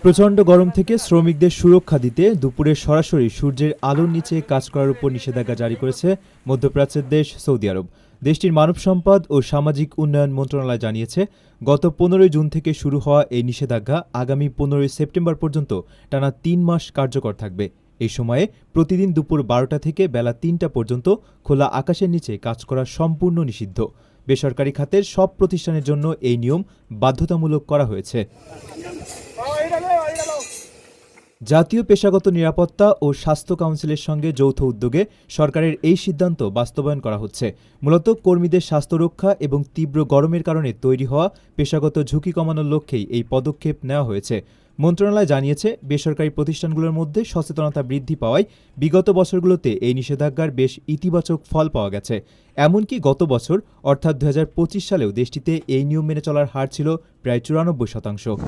প্রচণ্ড গরম থেকে শ্রমিকদের সুরক্ষা দিতে দুপুরে সরাসরি সূর্যের আলোর নিচে কাজ করার উপর নিষেধাজ্ঞা জারি করেছে মধ্যপ্রাচ্যের দেশ সৌদি আরব। দেশটির মানব সম্পদ ও সামাজিক উন্নয়ন মন্ত্রণালয় জানিয়েছে, গত 15 জুন থেকে শুরু হওয়া এই নিষেধাজ্ঞা আগামী 15 সেপ্টেম্বর পর্যন্ত টানা 3 মাস কার্যকর থাকবে। এই সময়ে প্রতিদিন দুপুর 12টা থেকে বেলা 3টা পর্যন্ত খোলা আকাশের নিচে কাজ করা সম্পূর্ণ নিষিদ্ধ। বেসরকারি খাতের সব প্রতিষ্ঠানের জন্য এই নিয়ম বাধ্যতামূলক করা হয়েছে। জাতীয় পেশাগত নিরাপত্তা ও স্বাস্থ্য কাউন্সিলের সঙ্গে যৌথ উদ্যোগে সরকারের এই সিদ্ধান্ত বাস্তবায়ন করা হচ্ছে। মূলত কর্মীদের স্বাস্থ্য রক্ষা এবং তীব্র গরমের কারণে তৈরি হওয়া পেশাগত ঝুঁকি কমানোর লক্ষ্যেই এই পদক্ষেপ নেওয়া হয়েছে। মন্ত্রণালয় জানিয়েছে, বেসরকারি প্রতিষ্ঠানগুলোর মধ্যে সচেতনতা বৃদ্ধি পাওয়ায় বিগত বছরগুলোতে এই নিষেধাজ্ঞার বেশ ইতিবাচক ফল পাওয়া গেছে। এমনকি গত বছর অর্থাৎ 2025 সালেও দেশটিতে এই নিয়ম মেনে চলার হার ছিল প্রায় 94%।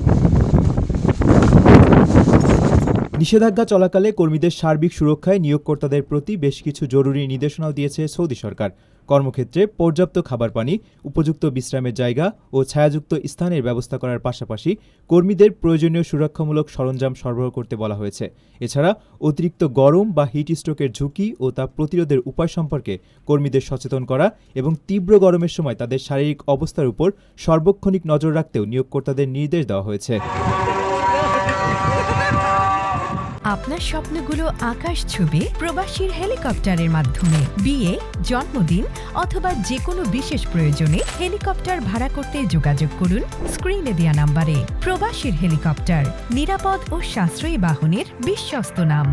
নিষেধাজ্ঞা চলাকালে কর্মীদের সার্বিক সুরক্ষায় নিয়োগকর্তাদের প্রতি বেশ কিছু জরুরি নির্দেশনাও দিয়েছে সৌদি সরকার। কর্মক্ষেত্রে পর্যাপ্ত খাবার পানি, উপযুক্ত বিশ্রামের জায়গা ও ছায়াযুক্ত স্থানের ব্যবস্থা করার পাশাপাশি কর্মীদের প্রয়োজনীয় সুরক্ষামূলক সরঞ্জাম সরবরাহ করতে বলা হয়েছে। এছাড়া অতিরিক্ত গরম বা হিট স্ট্রোকের ঝুঁকি ও তা প্রতিরোধের উপায় সম্পর্কে কর্মীদের সচেতন করা এবং তীব্র গরমের সময় তাদের শারীরিক অবস্থার উপর সার্বক্ষণিক নজর রাখতেও নিয়োগকর্তাদের নির্দেশ দেওয়া হয়েছে। আপনার স্বপ্নগুলো আকাশ ছুবে প্রবাসীর হেলিকপ্টারের মাধ্যমে। বিয়ে, জন্মদিন অথবা যে কোনো বিশেষ প্রয়োজনে হেলিকপ্টার ভাড়া করতে যোগাযোগ করুন স্ক্রিনে দেয়া নাম্বারে। প্রবাসীর হেলিকপ্টার, নিরাপদ ও সাশ্রয়ী বাহনের বিশ্বস্ত নাম।